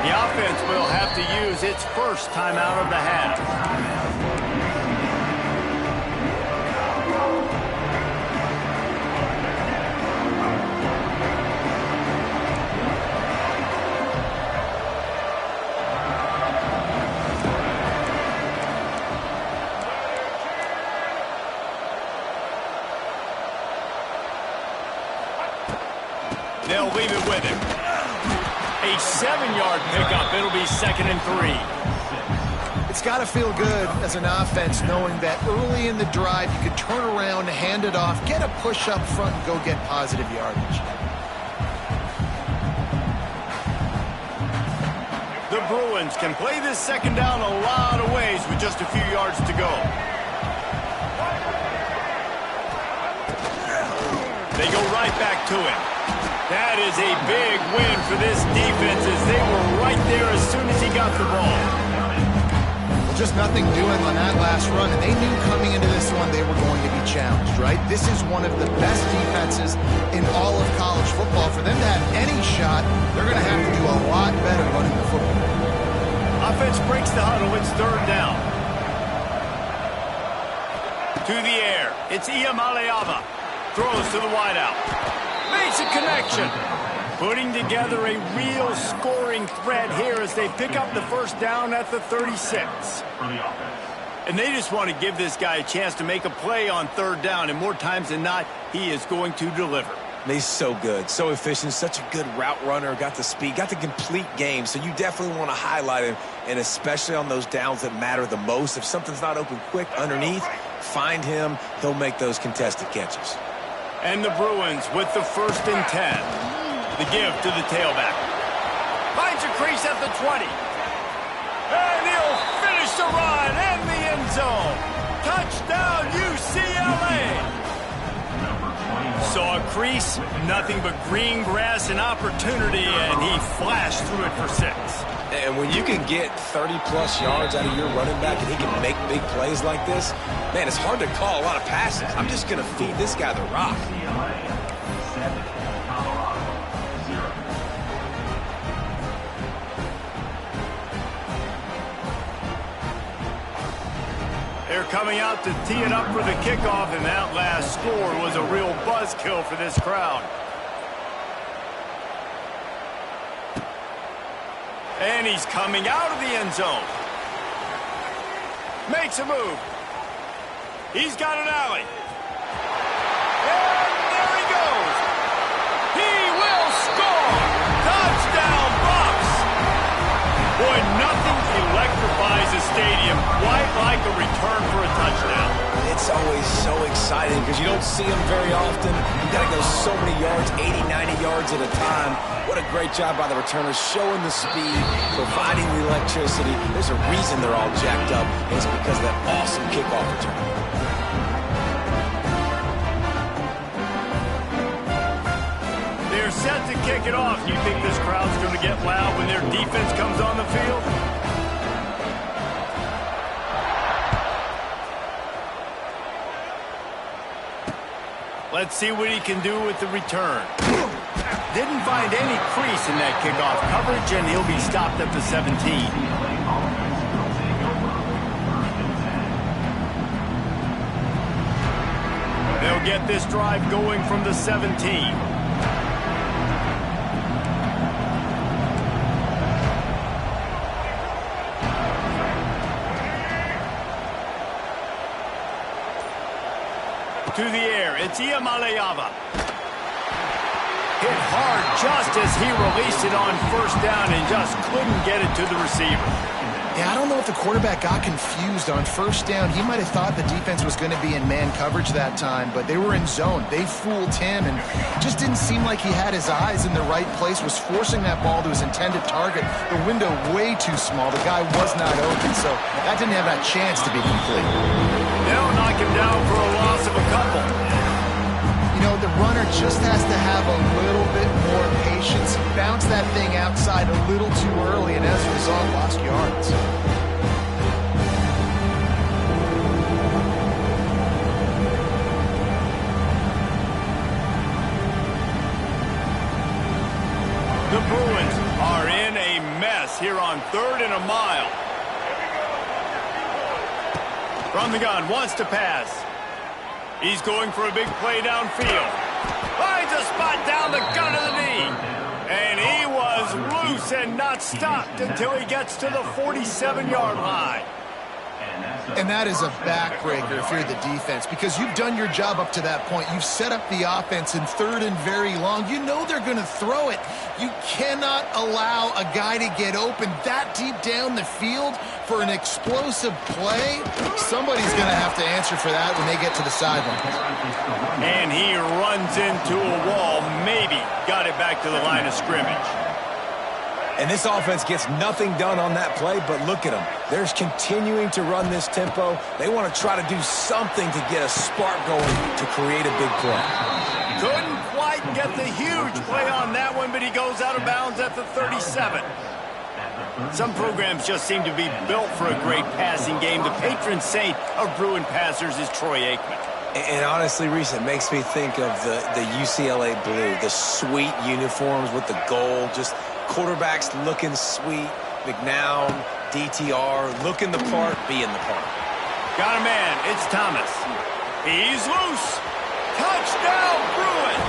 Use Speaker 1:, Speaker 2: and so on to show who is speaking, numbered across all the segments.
Speaker 1: The offense will have to use its first timeout of the half. They'll leave it with him. A 7-yard pickup. It'll be 2nd and 3.
Speaker 2: It's got to feel good as an offense knowing that early in the drive you could turn around, hand it off, get a push up front, and go get positive yardage.
Speaker 1: The Bruins can play this second down a lot of ways with just a few yards to go. They go right back to him. That is a big win for this defense as they were right there as soon as he got the ball.
Speaker 2: Well, just nothing doing on that last run, and they knew coming into this one they were going to be challenged, right? This is one of the best defenses in all of college football. For them to have any shot, they're going to have to do a lot better running the football.
Speaker 1: Offense breaks the huddle. It's 3rd down. To the air. It's Iamaleava. Throws to the wideout. Makes a connection. Putting together a real scoring threat here as they pick up the first down at the 36. And they just want to give this guy a chance to make a play on 3rd down, and more times than not, he is going to deliver.
Speaker 3: He's so good, so efficient, such a good route runner, got the speed, got the complete game, so you definitely want to highlight him, and especially on those downs that matter the most. If something's not open quick underneath, find him, he'll make those contested catches.
Speaker 1: And the Bruins with the 1st and 10. The give to the tailback. Finds a crease at the 20. And he'll finish the run and the end zone. Touchdown, UCLA. Saw a crease, nothing but green grass and opportunity, and he flashed through it for 6.
Speaker 3: And when you can get 30-plus yards out of your running back and he can make big plays like this, man, it's hard to call a lot of passes. I'm just going to feed this guy the rock.
Speaker 1: They're coming out to tee it up for the kickoff, and that last score was a real buzzkill for this crowd. And he's coming out of the end zone. Makes a move. He's got an alley. And there he goes. He will score. Touchdown, Bucks. Boy, nothing electrifies a stadium quite like a return for a touchdown.
Speaker 3: It's always so exciting because you don't see them very often. You got to go so many yards, 80, 90 yards at a time. What a great job by the returners, showing the speed, providing the electricity. There's a reason they're all jacked up, and it's because of that awesome kickoff return.
Speaker 1: They're set to kick it off. You think this crowd's going to get loud when their defense comes on the field? Let's see what he can do with the return. Didn't find any crease in that kickoff coverage, and he'll be stopped at the 17. They'll get this drive going from the 17. To the air, it's Iamaleava. Hit hard just as he released it on 1st down and just couldn't get it to the receiver.
Speaker 2: Yeah, I don't know if the quarterback got confused on 1st down. He might have thought the defense was going to be in man coverage that time, but they were in zone. They fooled him, and it just didn't seem like he had his eyes in the right place, was forcing that ball to his intended target. The window way too small. The guy was not open, so that didn't have that chance to be complete.
Speaker 1: They'll knock him down for a loss of a couple.
Speaker 2: You know, the runner just has to have a little bit more patience. He bounced that thing outside a little too early, and as a result, lost yards. The
Speaker 1: Bruins are in a mess pass here on 3rd and a mile. From the gun, wants to pass. He's going for a big play downfield. Finds a spot down the gun of the knee. And he was loose and not stopped until he gets to the 47-yard line.
Speaker 2: And that is a backbreaker if you're the defense, because you've done your job up to that point. You've set up the offense in 3rd and very long. You know they're going to throw it. You cannot allow a guy to get open that deep down the field for an explosive play. Somebody's going to have to answer for that when they get to the sideline.
Speaker 1: And he runs into a wall, maybe got it back to the line of scrimmage.
Speaker 3: And this offense gets nothing done on that play, but look at them. They're continuing to run this tempo. They want to try to do something to get a spark going to create a big play.
Speaker 1: Couldn't quite get the huge play on that one, but he goes out of bounds at the 37. Some programs just seem to be built for a great passing game. The patron saint of Bruin passers is Troy Aikman.
Speaker 3: And honestly, Reese, it makes me think of the UCLA blue, the sweet uniforms with the gold, just quarterbacks looking sweet, McNown, DTR, looking the part, being the part.
Speaker 1: Got a man, it's Thomas. He's loose. Touchdown, Bruins.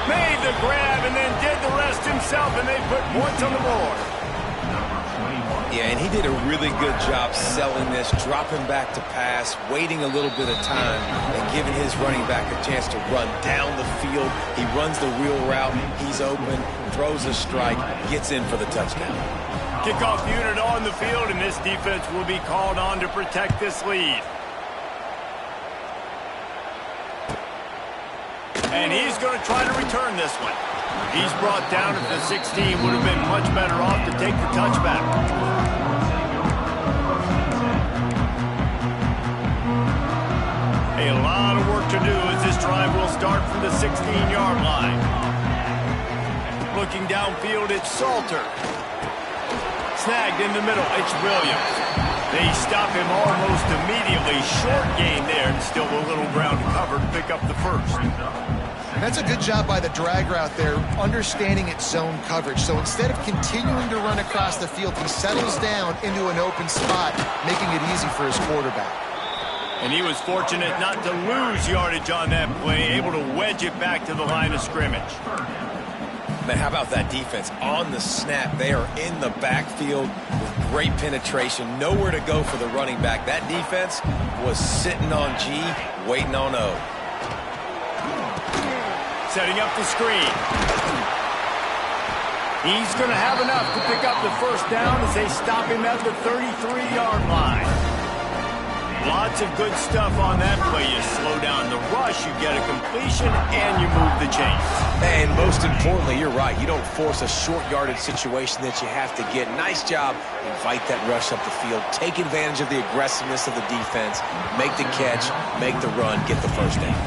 Speaker 1: Made the grab and then did the rest himself, and they put points on the board.
Speaker 3: Yeah, and he did a really good job selling this, dropping back to pass, waiting a little bit of time, and giving his running back a chance to run down the field. He runs the real route. He's open, throws a strike, gets in for the touchdown.
Speaker 1: Kickoff unit on the field, and this defense will be called on to protect this lead. And he's going to try to return this one. He's brought down at the 16. Would have been much better off to take the touchback. A lot of work to do as this drive will start from the 16-yard line. Looking downfield, it's Salter. Snagged in the middle, it's Williams. They stop him almost immediately. Short gain there, and still a little ground to cover to pick up the first.
Speaker 2: That's a good job by the drag route there, understanding its zone coverage. So instead of continuing to run across the field, he settles down into an open spot, making it easy for his quarterback.
Speaker 1: And he was fortunate not to lose yardage on that play, able to wedge it back to the line of scrimmage.
Speaker 3: Man, how about that defense? On the snap, they are in the backfield with great penetration. Nowhere to go for the running back. That defense was sitting on G, waiting on O.
Speaker 1: Setting up the screen. He's going to have enough to pick up the first down as they stop him at the 33-yard line. Lots of good stuff on that play. You slow down the rush, you get a completion, and you move the chains.
Speaker 3: And most importantly, you're right. You don't force a short yardage situation that you have to get. Nice job. Invite that rush up the field. Take advantage of the aggressiveness of the defense. Make the catch, make the run, get the first down.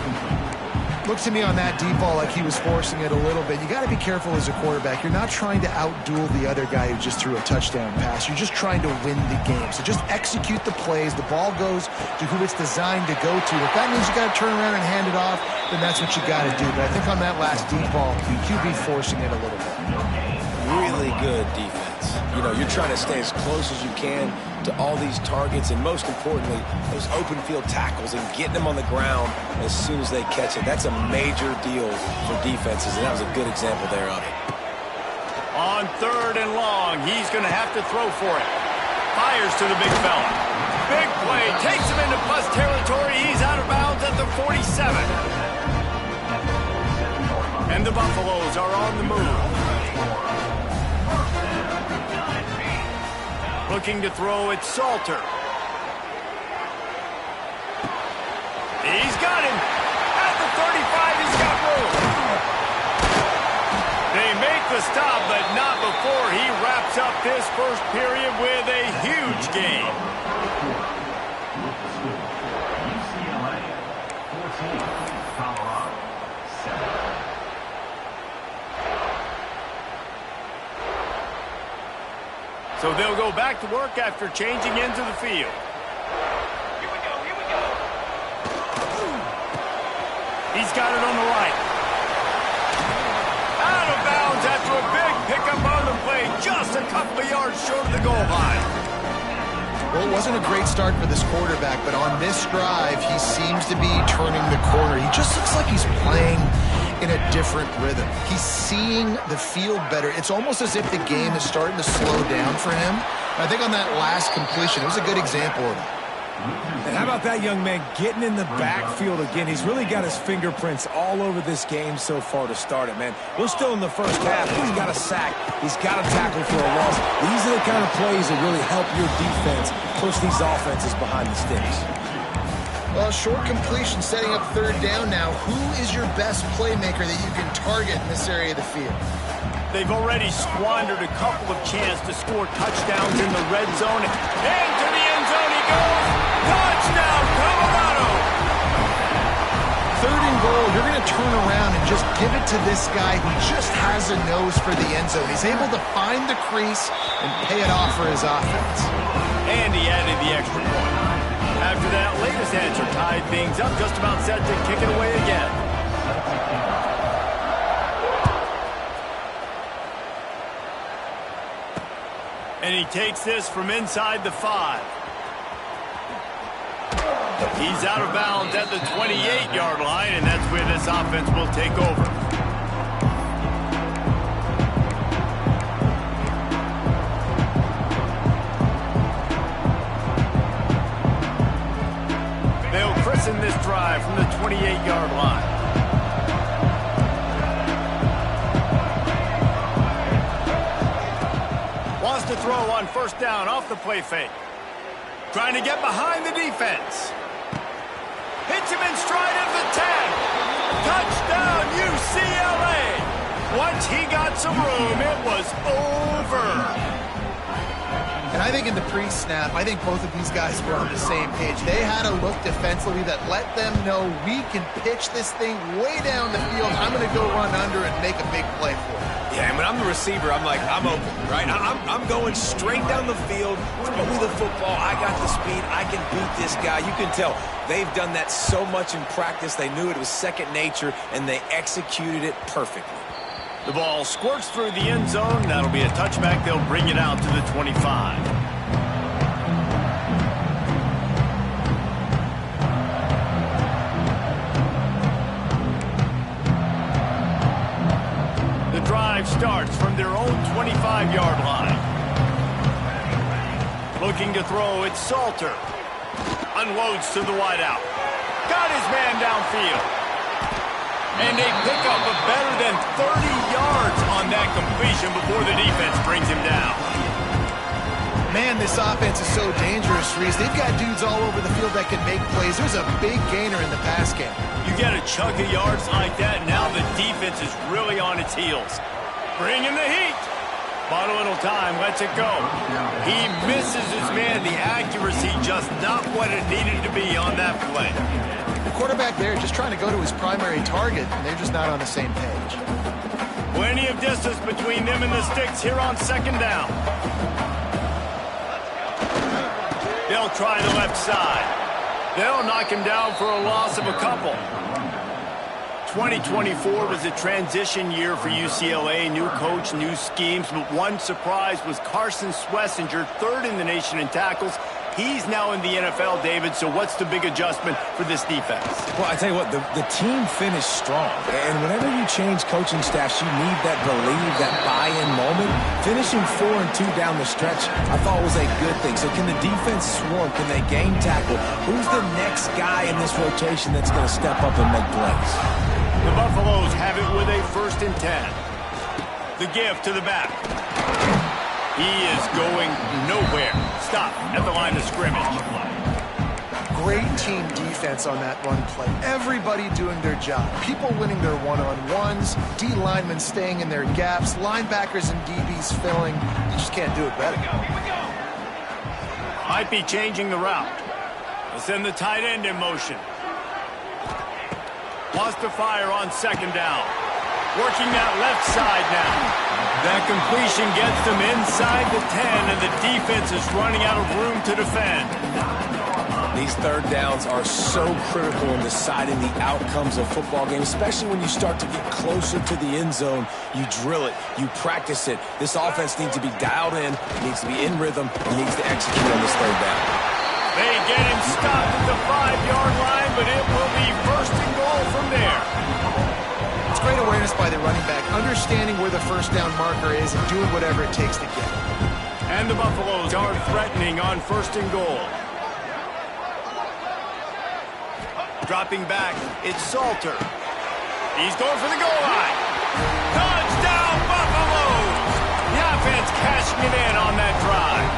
Speaker 2: Looks to me on that deep ball like he was forcing it a little bit. You got to be careful as a quarterback. You're not trying to outduel the other guy who just threw a touchdown pass. You're just trying to win the game. So just execute the plays. The ball goes to who it's designed to go to. If that means you got to turn around and hand it off, then that's what you got to do. But I think on that last deep ball, QB forcing it a little bit.
Speaker 3: Really good defense. You know, you're trying to stay as close as you can to all these targets, and most importantly, those open field tackles and getting them on the ground as soon as they catch it. That's a major deal for defenses, and that was a good example there of it.
Speaker 1: On 3rd and long, he's going to have to throw for it. Fires to the big fella. Big play, takes him into plus territory. He's out of bounds at the 47. And the Buffaloes are on the move. Looking to throw, it's Salter. He's got him. At the 35, he's got room. They make the stop, but not before he wraps up this first period with a huge gain.
Speaker 4: UCLA 14, Colorado 7.
Speaker 1: So they'll go back to work after changing into the field.
Speaker 4: Here we go.
Speaker 1: He's got it on the right. Out of bounds after a big pickup on the play. Just a couple of yards short of
Speaker 2: Well, it wasn't a great start for this quarterback, but on this drive, he seems to be turning the corner. He just looks like he's playing in a different rhythm. He's seeing the field better. It's almost as if the game is starting to slow down for him. I think on that last completion, it was a good example of that.
Speaker 3: And how about that young man getting in the backfield again? He's really got his fingerprints all over this game so far to start it, man. We're still in the first half. He's got a sack. He's got a tackle for a loss. These are the kind of plays that really help your defense push these offenses behind the sticks.
Speaker 2: Well, short completion setting up third down now. Who is your best playmaker that you can target in this area of the field?
Speaker 1: They've already squandered a couple of chances to score touchdowns in the red zone. And to the end zone he goes. Touchdown, Colorado!
Speaker 2: Third and goal, you're going to turn around and just give it to this guy who just has a nose for the end zone. He's able to find the crease and pay it off for his offense.
Speaker 1: And he added the extra point. After that latest answer tied things up, just about set to kick it away again. And he takes this from inside the 5. He's out of bounds at the 28-yard line, and that's where this offense will take over. They'll christen this drive from the 28-yard line. Wants to throw on first down off the play fake. Trying to get behind the defense. Hits him in stride of the 10. Touchdown, UCLA. Once he got some room, it was over.
Speaker 2: And I think in the pre-snap, I think both of these guys were on the same page. They had a look defensively that let them know we can pitch this thing way down the field. I'm going to go run under and make a big play for it.
Speaker 3: Yeah, and when I'm the receiver, I'm like, I'm open, right? I'm going straight down the field. Throw me the football. I got the speed. I can beat this guy. You can tell they've done that so much in practice. They knew it was second nature, and they executed it perfectly.
Speaker 1: The ball squirts through the end zone. That'll be a touchback. They'll bring it out to the 25. The drive starts from their own 25-yard line. Looking to throw, it's Salter. Unloads to the wideout. Got his man downfield. And they pick up a better than 30 yards on that completion before the defense brings him down.
Speaker 2: Man, this offense is so dangerous, Reese. They've got dudes all over the field that can make plays. There's a big gainer in the pass game.
Speaker 1: You get a chunk of yards like that, now the defense is really on its heels. Bring in the heat. Bought a little time, lets it go. He misses his man. The accuracy just not what it needed to be on that play.
Speaker 2: The quarterback there just trying to go to his primary target, and they're just not on the same page.
Speaker 1: Plenty of distance between them and the sticks here on second down. They'll try the left side. They'll knock him down for a loss of a couple. 2024 was a transition year for UCLA. New coach, new schemes, but one surprise was Carson Schlesinger, third in the nation in tackles. He's now in the NFL, David, so what's the big adjustment for this defense?
Speaker 3: Well, I tell you what, the team finished strong. And whenever you change coaching staffs, you need that believe, that buy-in moment. Finishing 4-2 down the stretch, I thought was a good thing. So can the defense swarm? Can they gain tackle? Who's the next guy in this rotation that's going to step up and make plays?
Speaker 1: The Buffaloes have it with a 1st and 10. The give to the back. He is going nowhere. Stop at the line of scrimmage.
Speaker 2: Great team defense on that run play. Everybody doing their job. People winning their one-on-ones. D linemen staying in their gaps. Linebackers and DBs filling. You just can't do it better.
Speaker 1: Might be changing the route. They'll send the tight end in motion. Wants to fire on second down. Working that left side now. That completion gets them inside the 10, and the defense is running out of room to defend.
Speaker 3: These third downs are so critical in deciding the outcomes of football games, especially when you start to get closer to the end zone. You drill it, you practice it. This offense needs to be dialed in, it needs to be in rhythm, it needs to execute on this third down.
Speaker 1: They get him stopped at the 5-yard line, but it will be first and goal from there.
Speaker 2: It's great awareness by the running back, understanding where the first down marker is and doing whatever it takes to get it.
Speaker 1: And the Buffaloes are threatening on first and goal. Dropping back, it's Salter. He's going for the goal line. Touchdown, Buffaloes! The offense cashing it in on that drive.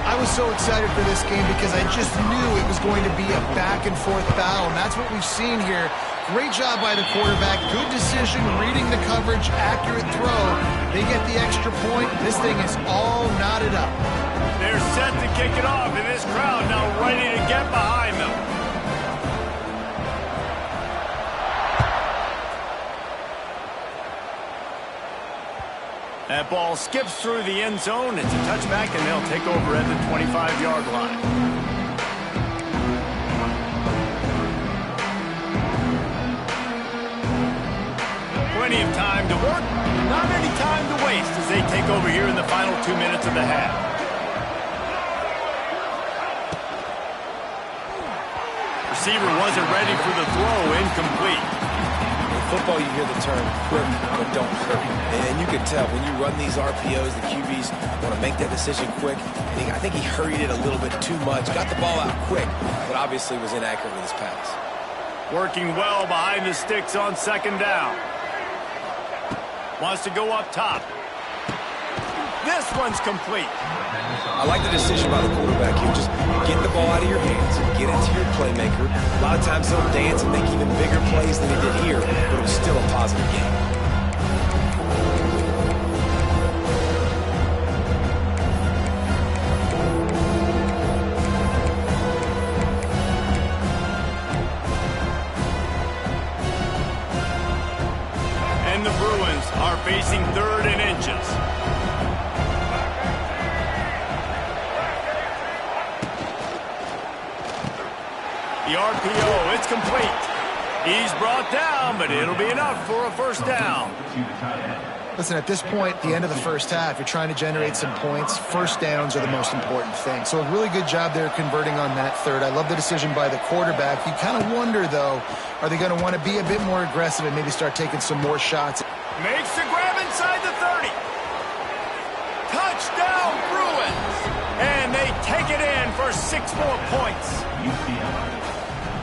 Speaker 2: I was so excited for this game because I just knew it was going to be a back-and-forth battle, and that's what we've seen here. Great job by the quarterback. Good decision, reading the coverage, accurate throw. They get the extra point. This thing is all knotted up.
Speaker 1: They're set to kick it off, and this crowd now ready to get behind them. That ball skips through the end zone. It's a touchback, and they'll take over at the 25-yard line. Plenty of time to work, not any time to waste as they take over here in the final 2 minutes of the half. Receiver wasn't ready for the throw, incomplete.
Speaker 3: Football, you hear the term quick, but don't hurry. And you can tell when you run these RPOs, the QBs want to make that decision quick. And I think he hurried it a little bit too much. Got the ball out quick, but obviously was inaccurate with his pass.
Speaker 1: Working well behind the sticks on second down. Wants to go up top. This one's complete.
Speaker 3: I like the decision by the quarterback here. Just get the ball out of your hands, get it to your playmaker. A lot of times he'll dance and make even bigger plays than he did here, but it was still a positive game.
Speaker 1: And the Bruins are facing third and inches. The RPO, it's complete. He's brought down, but it'll be enough for a first down.
Speaker 2: Listen, at this point, the end of the first half, you're trying to generate some points. First downs are the most important thing. So a really good job there converting on that third. I love the decision by the quarterback. You kind of wonder, though, are they going to want to be a bit more aggressive and maybe start taking some more shots?
Speaker 1: Makes the grab inside the 30. Touchdown, Bruins! And they take it in for 6 more points.
Speaker 4: UCLA.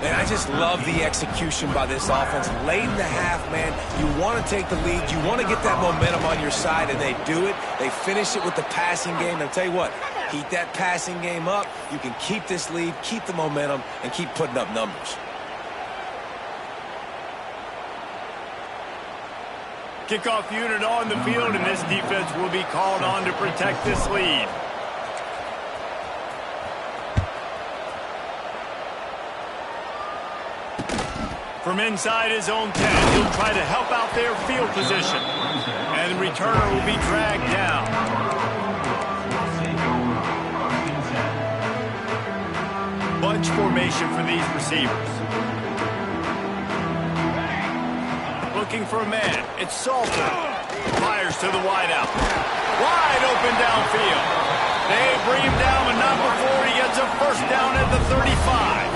Speaker 3: And I just love the execution by this offense. Late in the half, man, you want to take the lead. You want to get that momentum on your side, and they do it. They finish it with the passing game. And I'll tell you what, heat that passing game up. You can keep this lead, keep the momentum, and keep putting up numbers.
Speaker 1: Kickoff unit on the field, and this defense will be called on to protect this lead. From inside his own 10, he'll try to help out their field position. And the returner will be dragged down. Bunch formation for these receivers. Looking for a man. It's Salter. Fires to the wideout. Wide open downfield. They bring him down, but not before he gets a first down at the 35.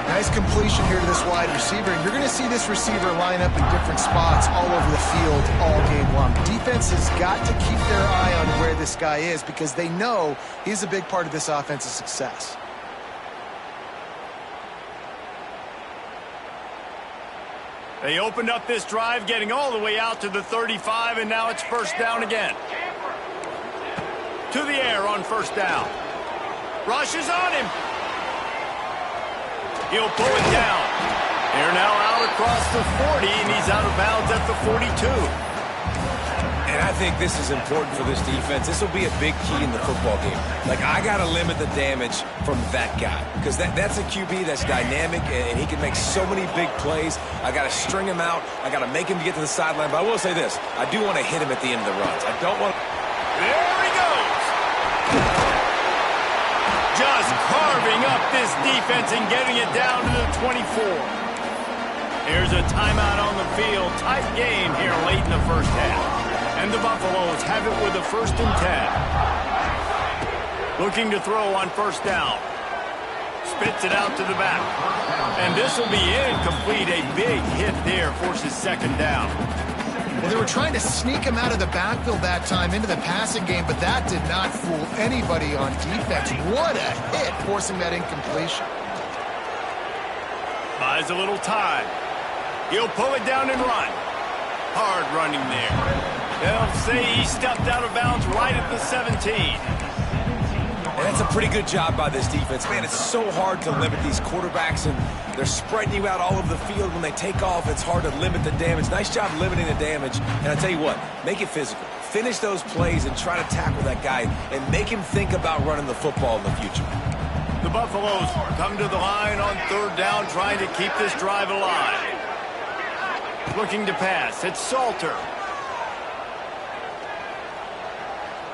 Speaker 2: Nice completion here to this wide receiver. And you're going to see this receiver line up in different spots all over the field all game long. Defense has got to keep their eye on where this guy is because they know he's a big part of this offense's success.
Speaker 1: They opened up this drive, getting all the way out to the 35, and now it's first down again. To the air on first down. Rushes on him. He'll pull it down. They're now out across the 40, and he's out of bounds at the 42.
Speaker 3: And I think this is important for this defense. This will be a big key in the football game. Like, I got to limit the damage from that guy because that's a QB that's dynamic, and he can make so many big plays. I got to string him out. I got to make him get to the sideline. But I will say this. I do want to hit him at the end of the runs. I don't want to...
Speaker 1: There he goes. Just carving up this defense and getting it down to the 24. Here's a timeout on the field. Tight game here late in the first half. And the Buffaloes have it with a 1st and 10. Looking to throw on 1st down. Spits it out to the back. And this will be incomplete. A big hit there forces 2nd down.
Speaker 2: Well, they were trying to sneak him out of the backfield that time into the passing game, but that did not fool anybody on defense. What a hit, forcing that incompletion.
Speaker 1: Buys a little time. He'll pull it down and run. Hard running there. They'll say he stepped out of bounds right at the 17.
Speaker 3: And that's a pretty good job by this defense. Man, it's so hard to limit these quarterbacks, and they're spreading you out all over the field. When they take off, it's hard to limit the damage. Nice job limiting the damage. And I tell you what, make it physical. Finish those plays and try to tackle that guy and make him think about running the football in the future.
Speaker 1: The Buffaloes come to the line on 3rd down, trying to keep this drive alive. Looking to pass. It's Salter.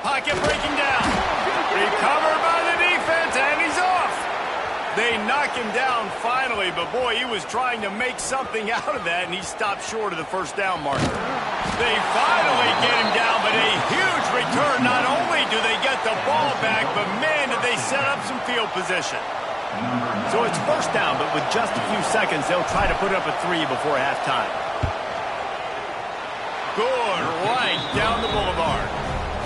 Speaker 1: Pocket breaking down. Recovered by the defense, and he's off. They knock him down finally, but boy, he was trying to make something out of that, and he stopped short of the 1st down marker. They finally get him down, but a huge return. Not only do they get the ball back, but man, did they set up some field position. So it's 1st down, but with just a few seconds, they'll try to put up a 3 before halftime. Good, right down the boulevard.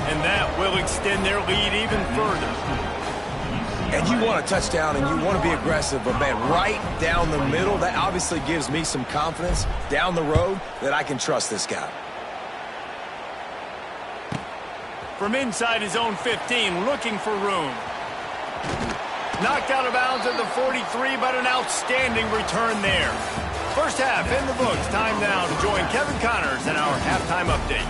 Speaker 1: And that will extend their lead even further.
Speaker 3: And you want a touchdown and you want to be aggressive, but man, right down the middle, that obviously gives me some confidence down the road that I can trust this guy.
Speaker 1: From inside his own 15, looking for room. Knocked out of bounds at the 43, but an outstanding return there. First half in the books. Time now to join Kevin Connors in our halftime update.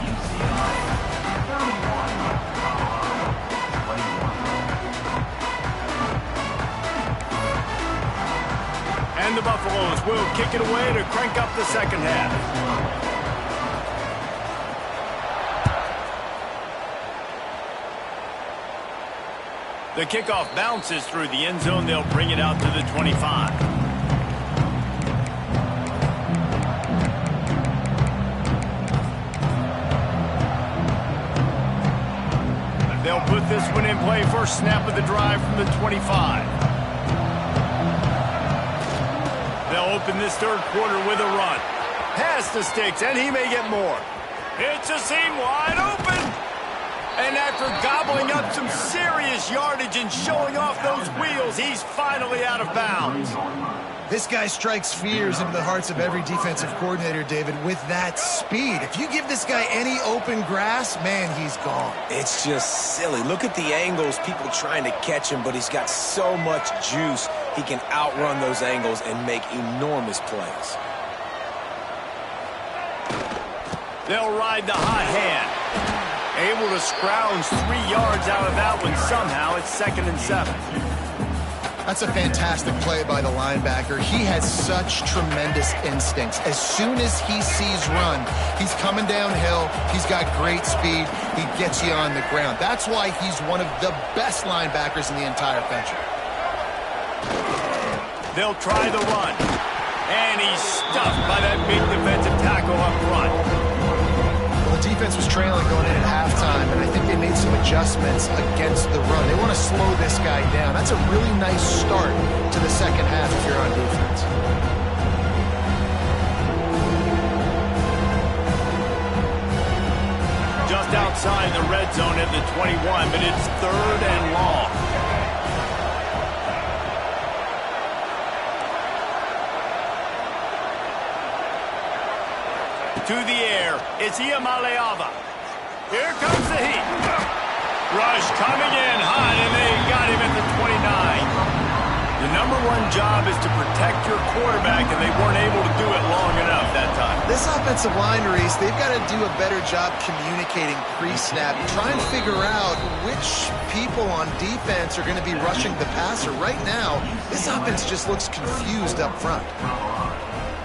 Speaker 1: And the Buffaloes will kick it away to crank up the 2nd half. The kickoff bounces through the end zone. They'll bring it out to the 25. They'll put this one in play. First snap of the drive from the 25. They'll open this 3rd quarter with a run. Pass to Sticks, and he may get more. It's a seam wide open. And after gobbling up some serious yardage and showing off those wheels, he's finally out of bounds.
Speaker 2: This guy strikes fears into the hearts of every defensive coordinator, David, with that speed. If you give this guy any open grass, man, he's gone.
Speaker 3: It's just silly. Look at the angles, people trying to catch him, but he's got so much juice. He can outrun those angles and make enormous plays.
Speaker 1: They'll ride the hot hand. Able to scrounge 3 yards out of that one somehow. It's 2nd and 7.
Speaker 2: That's a fantastic play by the linebacker. He has such tremendous instincts. As soon as he sees run, he's coming downhill. He's got great speed. He gets you on the ground. That's why he's one of the best linebackers in the entire country.
Speaker 1: They'll try the run. And he's stuffed by that big defensive tackle up front.
Speaker 2: The defense was trailing going in at halftime, and I think they made some adjustments against the run. They want to slow this guy down. That's a really nice start to the 2nd half if you're on defense.
Speaker 1: Just outside the red zone at the 21, but it's 3rd and long. To the air, it's Iamaleava. Here comes the heat. Rush coming in hot, and they got him at the 29. The #1 job is to protect your quarterback, and they weren't able to do it long enough that time.
Speaker 2: This offensive line, Reese, they've got to do a better job communicating pre-snap. Try and figure out which people on defense are going to be rushing the passer. Right now, this offense just looks confused up front.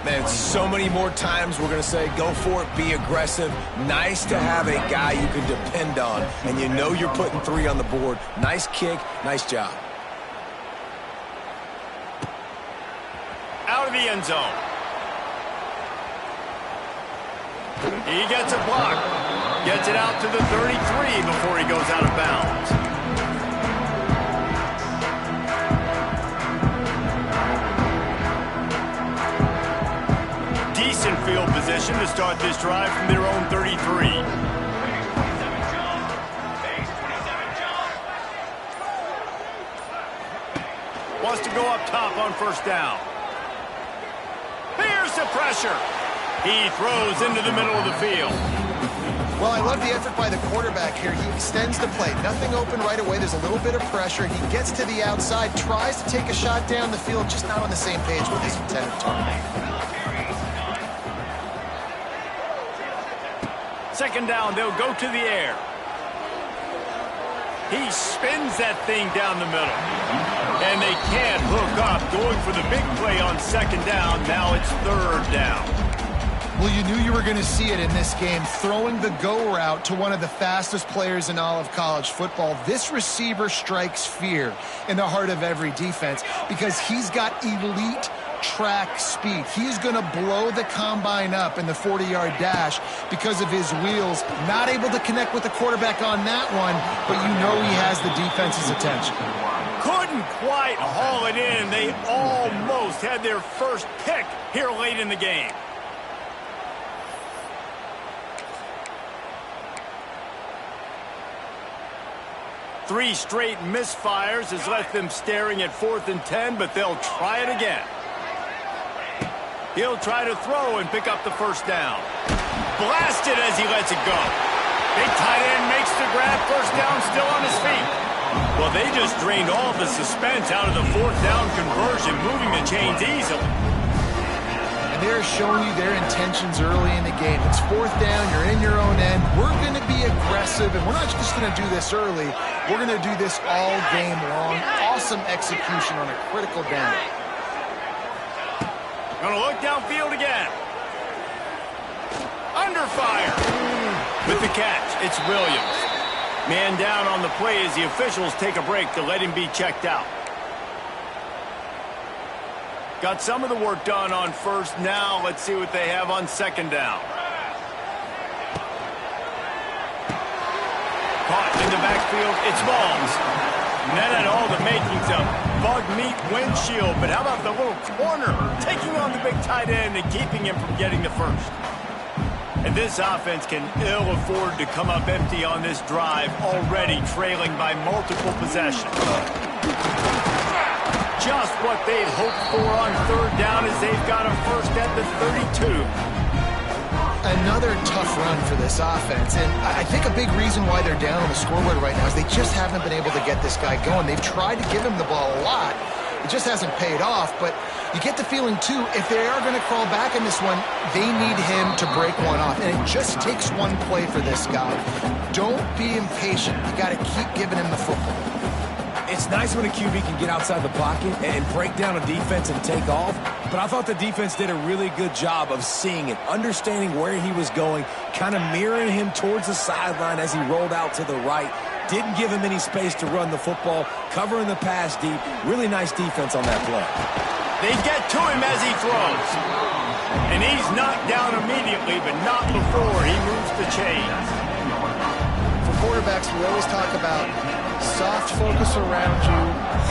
Speaker 3: Man, so many more times we're going to say, go for it, be aggressive. Nice to have a guy you can depend on, and you know you're putting 3 on the board. Nice kick, nice job.
Speaker 1: the end zone. He gets a block. Gets it out to the 33 before he goes out of bounds. Decent field position to start this drive from their own 33. Wants to go up top on first down. Here's the pressure. He throws into the middle of the field.
Speaker 2: Well, I love the effort by the quarterback here. He extends the play. Nothing open right away. There's a little bit of pressure. He gets to the outside, tries to take a shot down the field, just not on the same page with his intended target.
Speaker 1: Second down, they'll go to the air. He spins that thing down the middle. And they can't hook up, going for the big play on second down. Now it's third down.
Speaker 2: Well, you knew you were going to see it in this game, throwing the go route to one of the fastest players in all of college football. This receiver strikes fear in the heart of every defense because he's got elite track speed. He's going to blow the combine up in the 40-yard dash because of his wheels. Not able to connect with the quarterback on that one, but you know he has the defense's attention.
Speaker 1: Couldn't quite haul it in. They almost had their first pick here late in the game. Three straight misfires has left them staring at 4th and 10, but they'll try it again. He'll try to throw and pick up the first down. Blasted as he lets it go. Big tight end makes the grab. First down, still on his feet. Well, they just drained all the suspense out of the 4th down conversion, moving the chains easily.
Speaker 2: And they're showing you their intentions early in the game. It's 4th down, you're in your own end. We're going to be aggressive, and we're not just going to do this early. We're going to do this all game long. Awesome execution on a critical down.
Speaker 1: Going to look downfield again. Under fire. With the catch, it's Williams. Man down on the play as the officials take a break to let him be checked out. Got some of the work done on first. Now let's see what they have on second down. Caught in the backfield, it's Balls. That had all the makings of bug meat windshield, but how about the little corner taking on the big tight end and keeping him from getting the first? And this offense can ill afford to come up empty on this drive, already trailing by multiple possessions. Just what they'd hoped for on third down as they've got a first at the 32.
Speaker 2: Another tough run for this offense, and I think a big reason why they're down on the scoreboard right now is they just haven't been able to get this guy going. They've tried to give him the ball a lot. It just hasn't paid off, but you get the feeling, too, if they are going to crawl back in this one, they need him to break one off, and it just takes one play for this guy. Don't be impatient. You got to keep giving him the football.
Speaker 3: It's nice when a QB can get outside the pocket and break down a defense and take off, but I thought the defense did a really good job of seeing it, understanding where he was going, kind of mirroring him towards the sideline as he rolled out to the right. Didn't give him any space to run the football, covering the pass deep. Really nice defense on that play.
Speaker 1: They get to him as he throws. And he's knocked down immediately, but not before he moves the chains.
Speaker 2: For quarterbacks, we always talk about soft focus around you,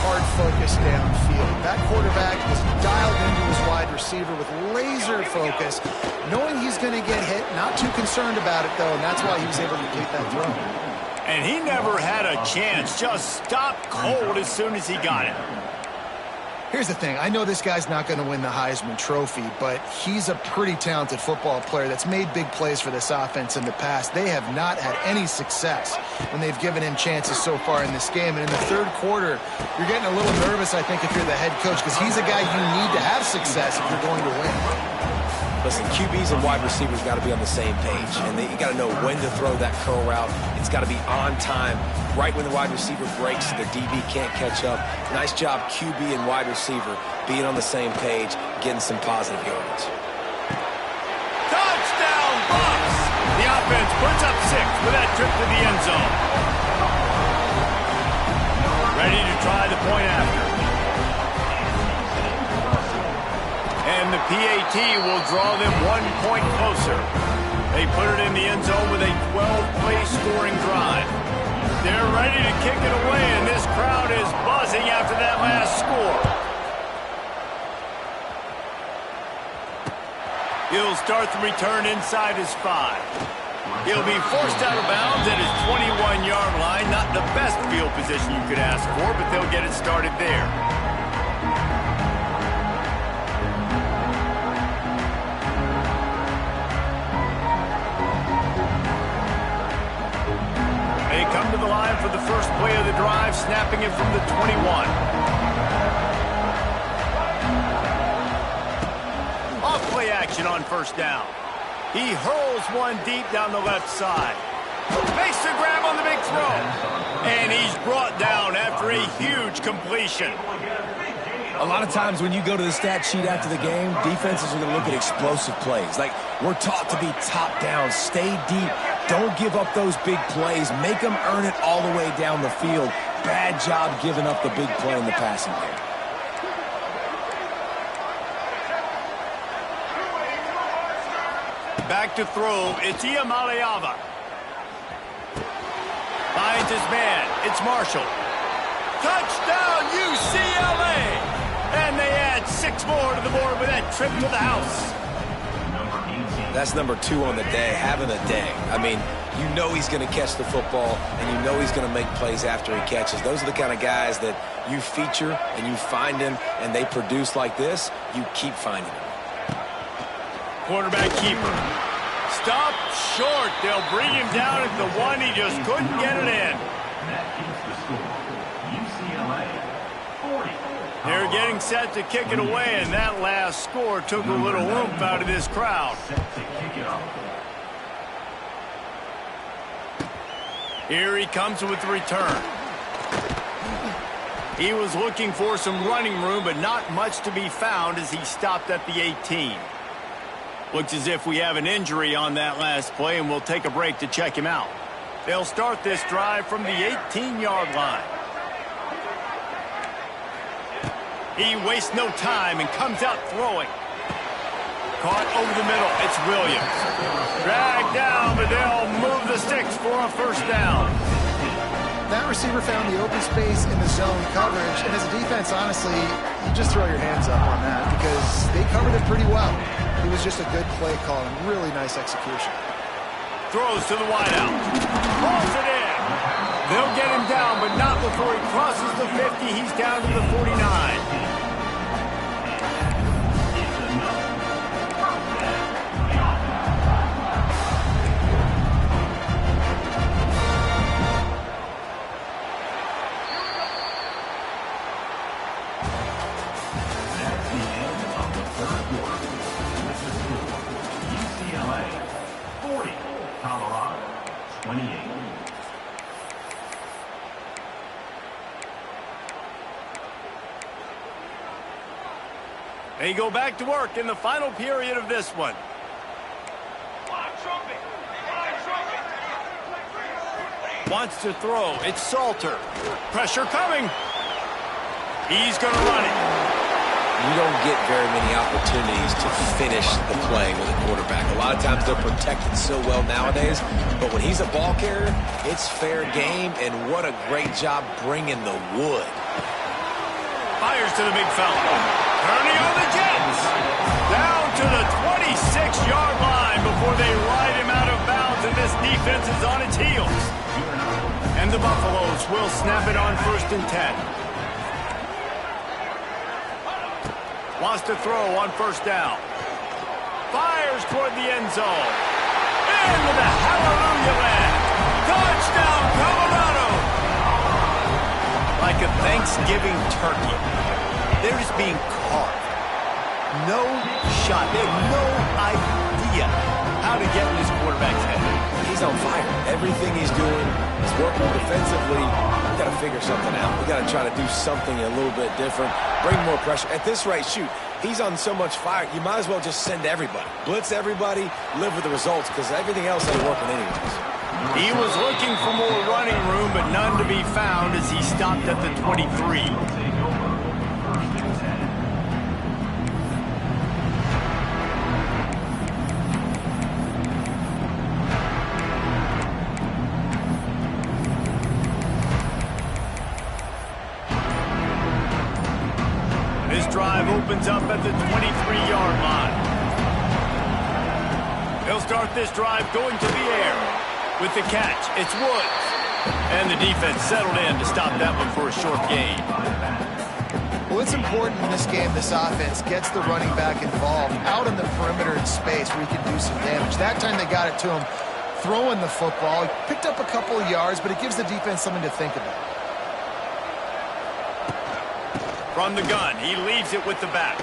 Speaker 2: hard focus downfield. That quarterback is dialed into his wide receiver with laser focus, knowing he's going to get hit, not too concerned about it, though, and that's why he was able to complete that throw.
Speaker 1: And he never had a chance, just stopped cold as soon as he got it.
Speaker 2: Here's the thing. I know this guy's not going to win the Heisman Trophy, but he's a pretty talented football player that's made big plays for this offense in the past. They have not had any success when they've given him chances so far in this game. And in the third quarter, you're getting a little nervous, I think, if you're the head coach, because he's a guy you need to have success if you're going to win.
Speaker 3: Listen, QBs and wide receivers got to be on the same page, and you got to know when to throw that curl route. It's got to be on time, right when the wide receiver breaks so the DB can't catch up. Nice job, QB and wide receiver, being on the same page, getting some positive yards.
Speaker 1: Touchdown, Bucks! The offense puts up 6 with that trip to the end zone. Ready to try the point after. And PAT will draw them 1 point closer. They put it in the end zone with a 12-play scoring drive. They're ready to kick it away, and this crowd is buzzing after that last score. He'll start the return inside his 5. He'll be forced out of bounds at his 21-yard line. Not the best field position you could ask for, but they'll get it started there. They come to the line for the first play of the drive, snapping it from the 21. Off-play action on first down. He hurls one deep down the left side. Makes the grab on the big throw. And he's brought down after a huge completion.
Speaker 3: A lot of times when you go to the stat sheet after the game, defenses are going to look at explosive plays. Like, we're taught to be top down, stay deep, don't give up those big plays, make them earn it all the way down the field. Bad job giving up the big play in the passing game.
Speaker 1: Back to throw, it's Iamaleava. Finds his man, it's Marshall. Touchdown, UCLA! And they add 6 more to the board with that trip to the house.
Speaker 3: That's number 2 on the day, having a day. I mean, you know he's going to catch the football, and you know he's going to make plays after he catches. Those are the kind of guys that you feature, and you find him, and they produce like this, you keep finding him.
Speaker 1: Quarterback keeper. Stop short. They'll bring him down at the 1. He just couldn't get it in.
Speaker 4: That keeps the score. UCLA 40.
Speaker 1: They're getting set to kick it away, and that last score took a little oomph out of this crowd.
Speaker 4: Set to kick it off.
Speaker 1: Here he comes with the return. He was looking for some running room, but not much to be found as he stopped at the 18. Looks as if we have an injury on that last play, and we'll take a break to check him out. They'll start this drive from the 18-yard line. He wastes no time and comes out throwing. Caught over the middle. It's Williams. Dragged down, but they'll move the sticks for a first down.
Speaker 2: That receiver found the open space in the zone coverage, and as a defense, honestly, you just throw your hands up on that because they covered it pretty well. It was just a good play call and really nice execution.
Speaker 1: Throws to the wideout. Rolls it in. They'll get him down, but not before he crosses the 50. He's down to the 49.
Speaker 4: UCLA 40. Colorado 28.
Speaker 1: They go back to work in the final period of this one. Wants to throw. It's Salter. Pressure coming. He's going to run it.
Speaker 3: You don't get very many opportunities to finish the play with a quarterback. A lot of times they're protected so well nowadays, but when he's a ball carrier, it's fair game, and what a great job bringing the wood.
Speaker 1: Fires to the big fella. Turning on the Jets. Down to the 26-yard line before they ride him out of bounds, and this defense is on its heels. And the Buffaloes will snap it on 1st and 10. Wants to throw on 1st down. Fires toward the end zone. Into the hallelujah land. Touchdown, Colorado! Like a Thanksgiving turkey. They're just being carved. No shot. They have no idea how to get in this quarterback's head.
Speaker 3: He's on fire. Everything he's doing is working defensively. We got to figure something out. We got to try to do something a little bit different. Bring more pressure. At this rate, shoot, he's on so much fire, you might as well just send everybody. Blitz everybody, live with the results, because everything else ain't working anyways.
Speaker 1: He was looking for more running room, but none to be found as he stopped at the 23. drive opens up at the 23-yard line. They'll start this drive going to the air. With the catch, it's Woods. And the defense settled in to stop that one for a short gain.
Speaker 2: Well, it's important in this game this offense gets the running back involved out in the perimeter in space where he can do some damage. That time they got it to him throwing the football. He picked up a couple of yards, but it gives the defense something to think about.
Speaker 1: From the gun, he leaves it with the back.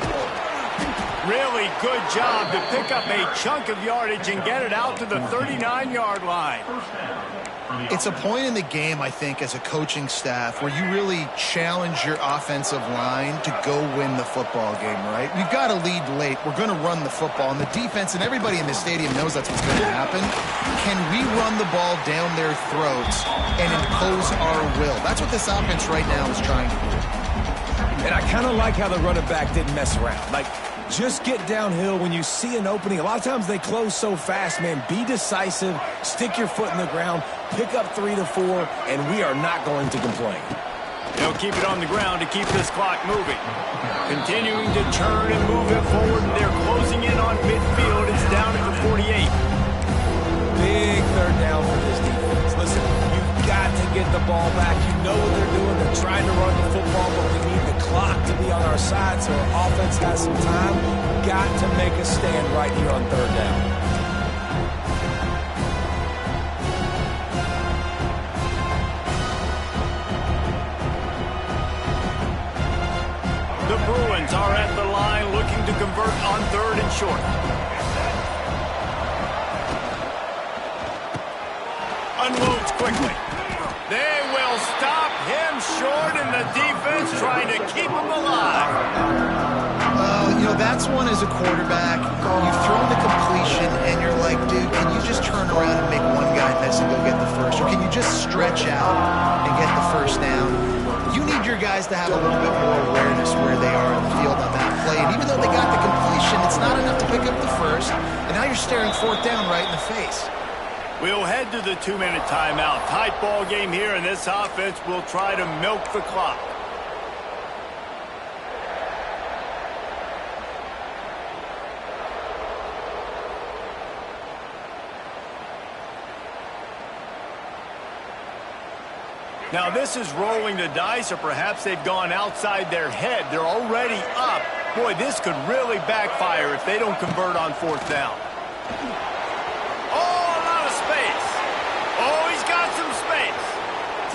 Speaker 1: Really good job to pick up a chunk of yardage and get it out to the 39-yard line.
Speaker 2: It's a point in the game, I think, as a coaching staff where you really challenge your offensive line to go win the football game, right? We've got to lead late. We're going to run the football, and the defense and everybody in the stadium knows that's what's going to happen. Can we run the ball down their throats and impose our will? That's what this offense right now is trying to do.
Speaker 3: And I kind of like how the running back didn't mess around. Like, just get downhill when you see an opening. A lot of times they close so fast, man. Be decisive, stick your foot in the ground, pick up 3 to 4, and we are not going to complain.
Speaker 1: They'll keep it on the ground to keep this clock moving. Continuing to turn and move it forward, and they're closing in on midfield. It's down at the 48.
Speaker 3: Big third down for this defense. Listen, you've got to get the ball back. You know what they're doing. They're trying to run the football, but we need the clock to be on our side so our offense has some time. Got to make a stand right here on third down.
Speaker 1: The Bruins are at the line looking to convert on third and short. Unloads quickly. They will stop him short, and the defense trying to keep him alive.
Speaker 2: You know, that's one as a quarterback. You've thrown the completion, and you're like, dude, can you just turn around and make one guy miss and go get the first? Or can you just stretch out and get the first down? You need your guys to have a little bit more awareness where they are on the field on that play. And even though they got the completion, it's not enough to pick up the first. And now you're staring fourth down right in the face.
Speaker 1: We'll head to the 2-minute timeout. Tight ball game here, and this offense will try to milk the clock. Now this is rolling the dice, or perhaps they've gone outside their head. They're already up. Boy, this could really backfire if they don't convert on fourth down. Oh, a lot of space. Oh, he's got some space.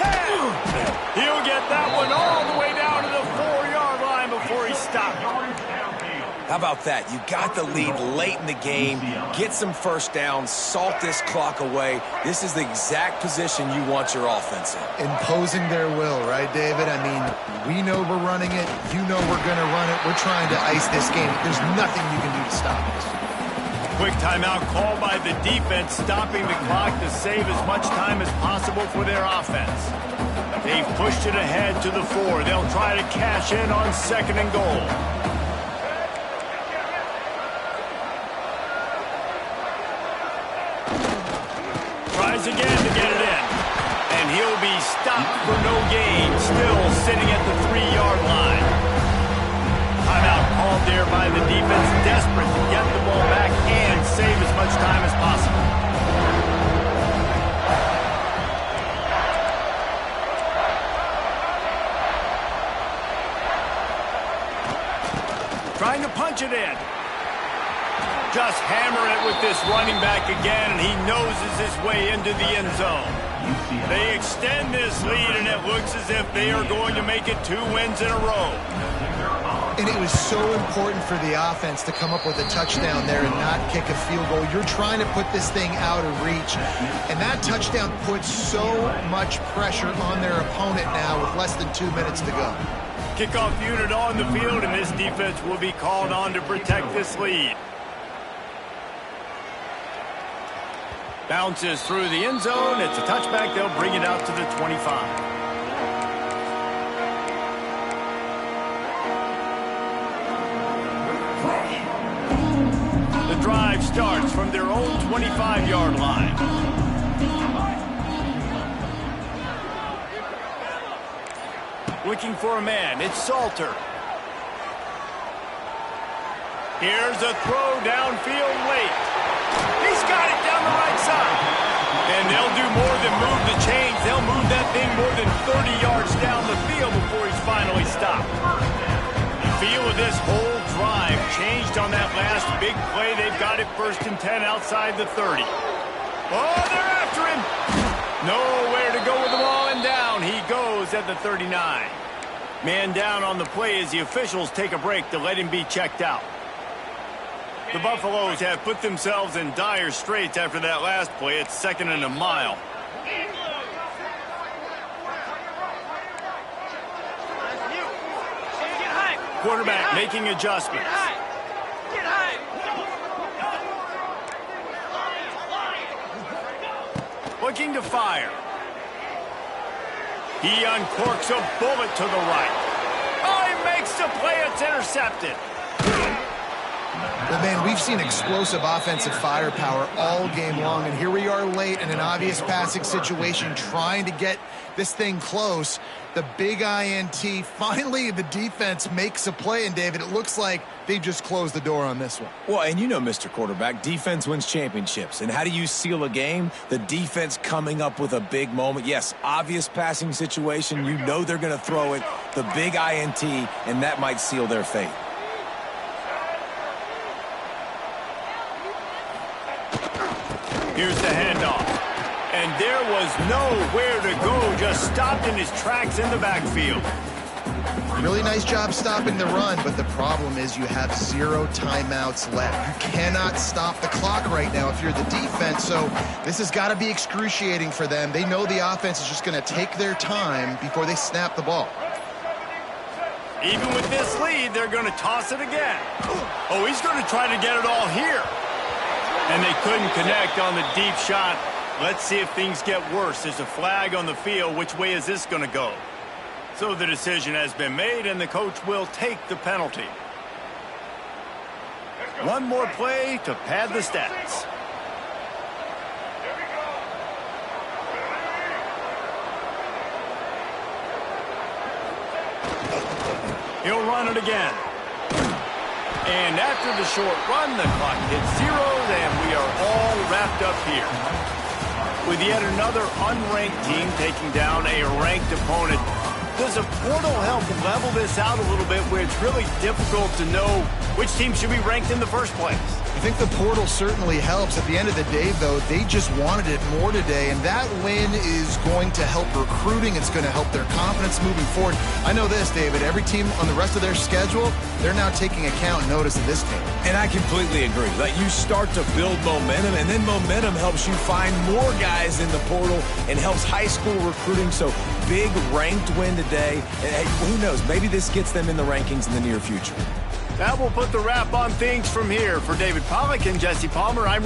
Speaker 1: 10. He'll get that one all the way down to the 4-yard line before he stopped.
Speaker 3: How about that? You got the lead late in the game. Get some first downs. Salt this clock away. This is the exact position you want your offense in.
Speaker 2: Imposing their will, right, David? I mean, we know we're running it. You know we're going to run it. We're trying to ice this game. There's nothing you can do to stop us.
Speaker 1: Quick timeout called by the defense, stopping the clock to save as much time as possible for their offense. They've pushed it ahead to the 4. They'll try to cash in on 2nd and goal. Tries again to get it in. And he'll be stopped for no gain, still sitting at the 3-yard line. Timeout called there by the defense, desperate to get the ball back and save as much time as possible. Trying to punch it in. Just hammer it with this running back again, and he noses his way into the end zone. They extend this lead, and it looks as if they are going to make it 2 wins in a row.
Speaker 2: And it was so important for the offense to come up with a touchdown there and not kick a field goal. You're trying to put this thing out of reach. And that touchdown puts so much pressure on their opponent now with less than 2 minutes to go.
Speaker 1: Kickoff unit on the field, and this defense will be called on to protect this lead. Bounces through the end zone. It's a touchback. They'll bring it out to the 25. The drive starts from their own 25-yard line. Looking for a man. It's Salter. Here's a throw downfield late. He's got it down the right side. And they'll do more than move the chains. They'll move that thing more than 30 yards down the field before he's finally stopped. The feel of this whole drive changed on that last big play. They've got it 1st and 10 outside the 30. Oh, they're after him. Nowhere to go with the ball, and down he goes at the 39. Man down on the play as the officials take a break to let him be checked out. The Buffaloes have put themselves in dire straits after that last play. It's 2nd and a mile. Quarterback making adjustments. Looking to fire. He uncorks a bullet to the right. Oh, he makes the play. It's intercepted.
Speaker 2: But, man, we've seen explosive offensive firepower all game long, and here we are late in an obvious passing situation trying to get this thing close. The big INT, finally the defense makes a play, and, David, it looks like they just closed the door on this one.
Speaker 3: Well, and you know, Mr. Quarterback, defense wins championships. And how do you seal a game? The defense coming up with a big moment. Yes, obvious passing situation. You know they're going to throw it. The big INT, and that might seal their fate.
Speaker 1: Here's the handoff. And there was nowhere to go, just stopped in his tracks in the backfield.
Speaker 2: Really nice job stopping the run, but the problem is you have 0 timeouts left. You cannot stop the clock right now if you're the defense, so this has got to be excruciating for them. They know the offense is just going to take their time before they snap the ball.
Speaker 1: Even with this lead, they're going to toss it again. Oh, he's going to try to get it all here. And they couldn't connect on the deep shot. Let's see if things get worse. There's a flag on the field. Which way is this going to go? So the decision has been made, and the coach will take the penalty. One more play to pad the stats. He'll run it again. And after the short run, the clock hits 0, and we are all wrapped up here. With yet another unranked team taking down a ranked opponent, does a portal help level this out a little bit where it's really difficult to know which team should be ranked in the first place?
Speaker 2: I think the portal certainly helps. At the end of the day, though, they just wanted it more today, and that win is going to help recruiting. It's going to help their confidence moving forward. I know this, David, every team on the rest of their schedule, they're now taking account and notice of this team.
Speaker 3: And I completely agree. Like, you start to build momentum, and then momentum helps you find more guys in the portal and helps high school recruiting. So big ranked win today. And hey, who knows, maybe this gets them in the rankings in the near future.
Speaker 1: That will put the wrap on things from here. For David Pollack and Jesse Palmer, I'm